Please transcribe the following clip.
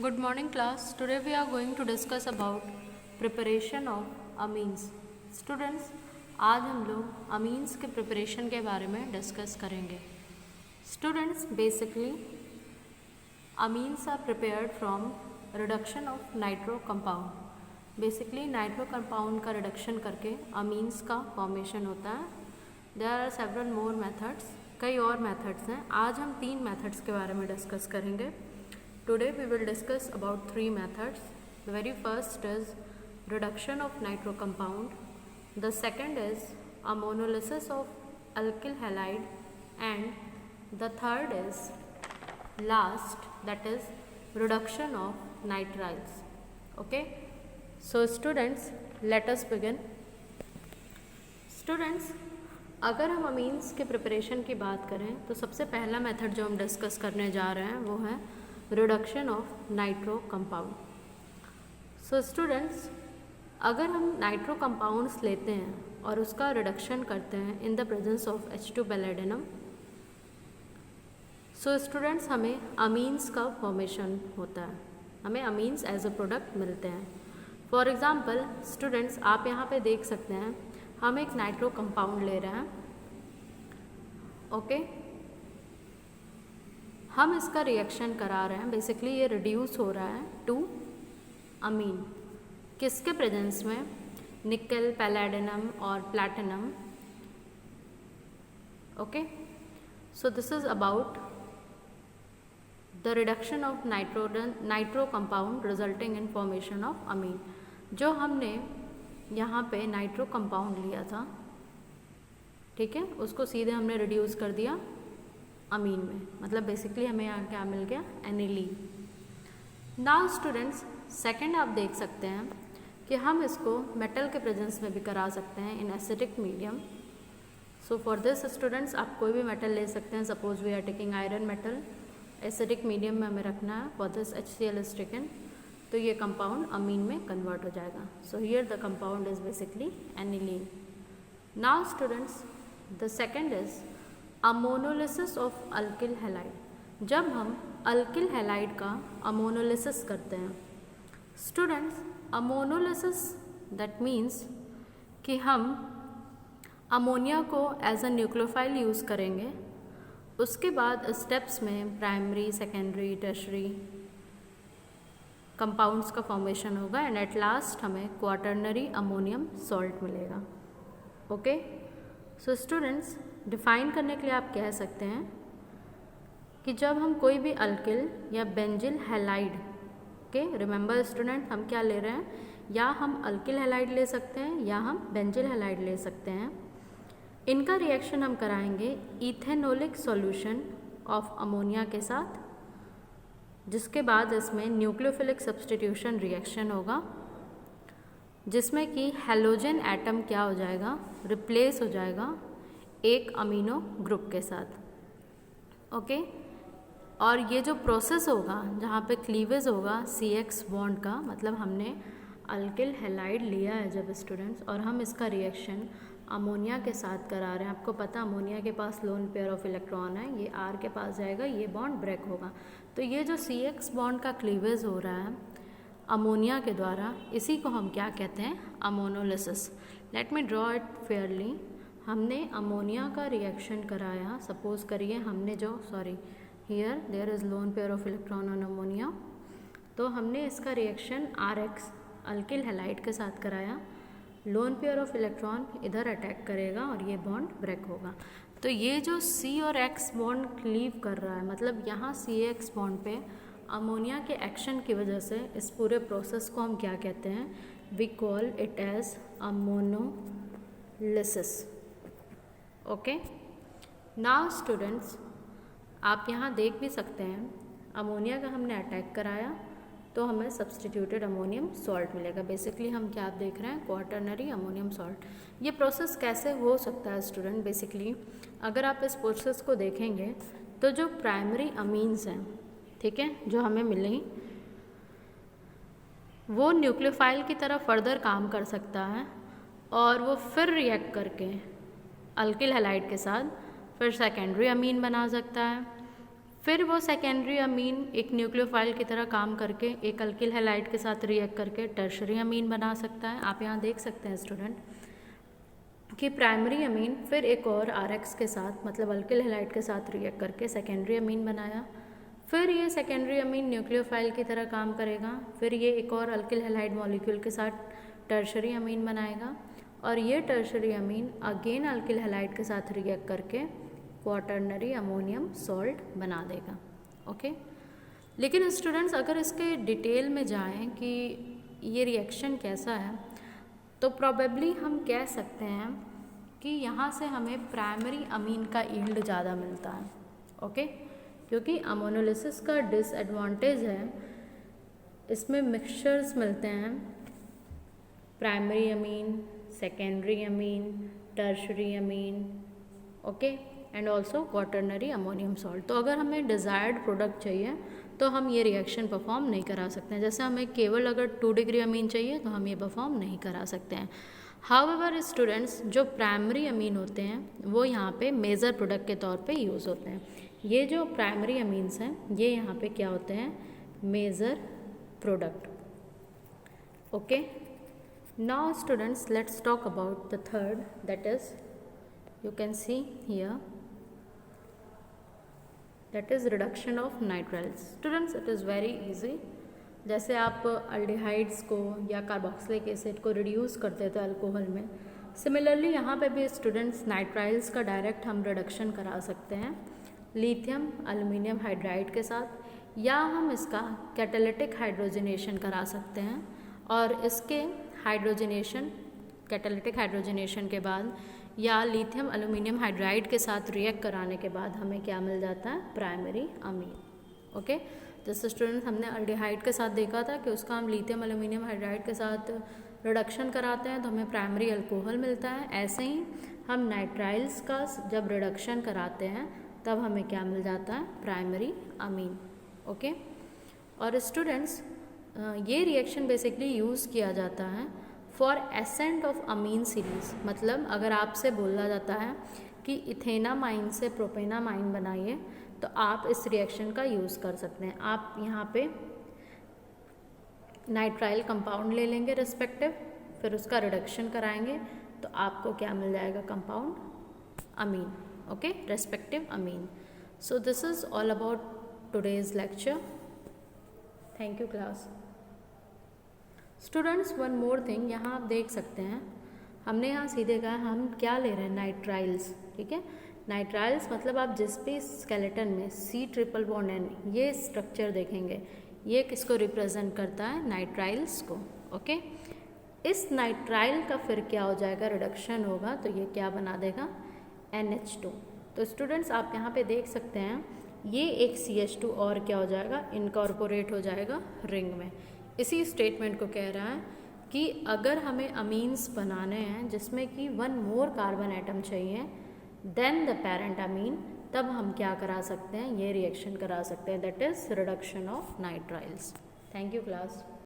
Good morning class. Today we are going to discuss about preparation of amines. Students, आज हम लोग amines के preparation के बारे में discuss करेंगे. Students, basically amines are prepared from reduction of nitro compound. Basically nitro compound का reduction करके amines का formation होता है. There are several more methods. कई और methods हैं. आज हम 3 methods के बारे में discuss करेंगे. Today we will discuss about 3 methods. The very first is reduction of nitro compound. The second is ammonolysis of alkyl halide, and the third is last, that is reduction of nitriles. Okay, so students, let us begin. Students, अगर हम amines के preparation की बात करें तो सबसे पहला method जो हम डिस्कस करने जा रहे हैं वो है reduction of nitro compound. So students, अगर हम नाइट्रो कंपाउंड्स लेते हैं और उसका रिडक्शन करते हैं in the presence of H2 palladium, so students हमें अमीन्स का फॉर्मेशन होता है, हमें अमीन्स एज अ प्रोडक्ट मिलते हैं. फॉर एग्ज़ाम्पल स्टूडेंट्स, आप यहाँ पे देख सकते हैं हम एक नाइट्रो कंपाउंड ले रहे हैं. ओके, हम इसका रिएक्शन करा रहे हैं. बेसिकली ये रिड्यूस हो रहा है टू अमीन. किसके प्रेजेंस में? निकल, पैलेडिनम और platinum. Okay, so this is about the reduction of nitro compound resulting in formation of amine. जो हमने यहाँ पे नाइट्रो कंपाउंड लिया था, ठीक है, उसको सीधे हमने रिड्यूस कर दिया अमीन में. मतलब बेसिकली हमें यहाँ क्या मिल गया? एनिलीन. नाउ स्टूडेंट्स, सेकंड आप देख सकते हैं कि हम इसको मेटल के प्रेजेंस में भी करा सकते हैं in acidic medium. So for this students, आप कोई भी मेटल ले सकते हैं. Suppose we are taking iron metal, acidic medium में हमें रखना है. For this HCl is taken, तो ये कंपाउंड अमीन में कन्वर्ट हो जाएगा. So here the compound is basically aniline. Now students, the second is ammonolysis of alkyl halide. जब हम अल्किल हैलाइड का अमोनोलिसिस करते हैं स्टूडेंट्स, अमोनोलिसिस दैट मीन्स कि हम अमोनिया को एज अ न्यूक्लियोफाइल यूज़ करेंगे. उसके बाद स्टेप्स में प्राइमरी, सेकेंडरी, टर्शरी कंपाउंड्स का फॉर्मेशन होगा एंड एट लास्ट हमें क्वाटर्नरी अमोनियम सॉल्ट मिलेगा. ओके, सो स्टूडेंट्स, डिफ़ाइन करने के लिए आप कह सकते हैं कि जब हम कोई भी अल्किल या बेंजिल हैलाइड के, रिमेंबर स्टूडेंट, हम क्या ले रहे हैं? या हम अल्किल हैलाइड ले सकते हैं या हम बेंजिल हैलाइड ले सकते हैं. इनका रिएक्शन हम कराएंगे इथेनोलिक सॉल्यूशन ऑफ अमोनिया के साथ, जिसके बाद इसमें न्यूक्लियोफिलिक सब्स्टिट्यूशन रिएक्शन होगा, जिसमें कि हैलोजन एटम क्या हो जाएगा? रिप्लेस हो जाएगा एक अमीनो ग्रुप के साथ. ओके, और ये जो प्रोसेस होगा जहाँ पे क्लीवेज होगा CX बॉन्ड का, मतलब हमने अल्किल हैलाइड लिया है जब स्टूडेंट्स, और हम इसका रिएक्शन अमोनिया के साथ करा रहे हैं. आपको पता अमोनिया के पास लोन पेयर ऑफ इलेक्ट्रॉन है, ये R के पास जाएगा, ये बॉन्ड ब्रेक होगा. तो ये जो CX बॉन्ड का क्लीवेज हो रहा है अमोनिया के द्वारा, इसी को हम क्या कहते हैं? Ammonolysis. Let me draw it fairly. हमने अमोनिया का रिएक्शन कराया. सपोज करिए हमने जो, sorry, here there is lone pair of electron on ammonia. तो हमने इसका रिएक्शन RX अल्किल हैलाइड के साथ कराया. लोन पेयर ऑफ इलेक्ट्रॉन इधर अटैक करेगा और ये बॉन्ड ब्रेक होगा. तो ये जो C और X बॉन्ड क्लीव कर रहा है, मतलब यहाँ CX बॉन्ड पे अमोनिया के एक्शन की वजह से इस पूरे प्रोसेस को हम क्या कहते हैं? We call it as ammonolysis. Okay, now students, आप यहाँ देख भी सकते हैं अमोनिया का हमने अटैक कराया तो हमें सब्सटीट्यूटेड अमोनियम सॉल्ट मिलेगा. बेसिकली हम क्या देख रहे हैं? Quaternary ammonium salt. ये प्रोसेस कैसे हो सकता है स्टूडेंट? बेसिकली अगर आप इस प्रोसेस को देखेंगे तो जो प्राइमरी अमीन्स हैं, ठीक है, जो हमें मिले, वो न्यूक्लियोफाइल की तरह फर्दर काम कर सकता है और वो फिर रिएक्ट करके अल्किल हैलाइड के साथ फिर सेकेंडरी अमीन बना सकता है, फिर वो सेकेंडरी अमीन एक न्यूक्लियोफाइल की तरह काम करके एक अल्किल हैलाइड के साथ रिएक्ट करके टर्शरी अमीन बना सकता है। आप यहाँ देख सकते हैं स्टूडेंट कि प्राइमरी अमीन फिर एक और RX के साथ मतलब अल्किल हैलाइड के साथ रिएक्ट करके सेकेंडरी अमीन बनाया। फिर ये सेकेंडरी अमीन न्यूक्लियोफाइल की तरह काम करेगा, फिर ये एक और अल्किल हैलाइड मॉलिक्यूल के साथ टर्शरी अमीन बनाएगा और ये टर्शरी अमीन अगेन अल्किल हैलाइड के साथ रिएक्ट करके क्वाटर्नरी अमोनियम सॉल्ट बना देगा। ओके, लेकिन स्टूडेंट्स अगर इसके डिटेल में जाएं कि ये रिएक्शन कैसा है तो प्रोबेबली हम कह सकते हैं कि यहाँ से हमें प्राइमरी अमीन का यील्ड ज़्यादा मिलता है। ओके, क्योंकि अमोनोलिसिस का डिसएडवांटेज है इसमें मिक्सचर्स मिलते हैं, primary amine, secondary amine, tertiary Amin, okay, and also quaternary ammonium salt. तो अगर हमें डिज़ायर्ड प्रोडक्ट चाहिए तो हम ये रिएक्शन परफॉर्म नहीं करा सकते हैं। जैसे हमें केवल अगर 2 डिग्री अमीन चाहिए तो हम ये परफॉर्म नहीं करा सकते हैं। हाउएवर स्टूडेंट्स, जो प्राइमरी अमीन होते हैं वो यहाँ पे मेजर प्रोडक्ट के तौर पे यूज़ होते हैं। ये जो प्राइमरी अमीन्स हैं ये यहाँ पे क्या होते हैं, major product. Okay, now students let's talk about the third, that is you can see here, that is reduction of nitriles. Students, it is very easy. जैसे आप अल्डिहाइड्स को या कार्बोक्सिलिक एसिड को रिड्यूस करते थे अल्कोहल में, similarly यहाँ पे भी स्टूडेंट्स नाइट्राइल्स का डायरेक्ट हम रिडक्शन करा सकते हैं लिथियम एल्युमिनियम हाइड्राइड के साथ, या हम इसका कैटालिटिक हाइड्रोजनेशन करा सकते हैं और इसके हाइड्रोजनेशन कैटालिटिक हाइड्रोजनेशन के बाद या लिथियम एल्युमिनियम हाइड्राइड के साथ रिएक्ट कराने के बाद हमें क्या मिल जाता है, प्राइमरी अमीन। ओके, जैसे स्टूडेंट हमने अल्डिहाइड के साथ देखा था कि उसका हम लिथियम एल्युमिनियम हाइड्राइड के साथ रिडक्शन कराते हैं तो हमें प्राइमरी अल्कोहल मिलता है। ऐसे ही हम नाइट्राइल्स का जब रिडक्शन कराते हैं तब हमें क्या मिल जाता है, प्राइमरी अमीन। ओके, और स्टूडेंट्स ये रिएक्शन बेसिकली यूज़ किया जाता है for ascent of amine series. मतलब अगर आपसे बोला जाता है कि इथेनामाइन से प्रोपेनामाइन बनाइए तो आप इस रिएक्शन का यूज़ कर सकते हैं। आप यहाँ पे नाइट्राइल कंपाउंड ले लेंगे रिस्पेक्टिव, फिर उसका रिडक्शन कराएंगे तो आपको क्या मिल जाएगा, compound amine. Okay, respective amine. So this is all about today's lecture. Thank you class. Students, one more thing, यहाँ आप देख सकते हैं हमने यहाँ सीधे कहा हम क्या ले रहे हैं, नाइट्राइल्स। ठीक है, नाइट्राइल्स मतलब आप जिस भी स्केलेटन में C∼N ये स्ट्रक्चर देखेंगे ये किसको रिप्रेजेंट करता है, नाइट्राइल्स को। ओके, इस नाइट्राइल का फिर क्या हो जाएगा, रिडक्शन होगा तो ये क्या बना देगा, NH2। तो स्टूडेंट्स आप यहाँ पे देख सकते हैं ये एक CH2 और क्या हो जाएगा, इनकॉर्पोरेट हो जाएगा रिंग में। इसी स्टेटमेंट को कह रहा है कि अगर हमें अमीन्स बनाने हैं जिसमें कि 1 मोर कार्बन एटम चाहिए देन द पेरेंट अमीन, तब हम क्या करा सकते हैं, ये रिएक्शन करा सकते हैं, that is reduction of nitriles. Thank you class.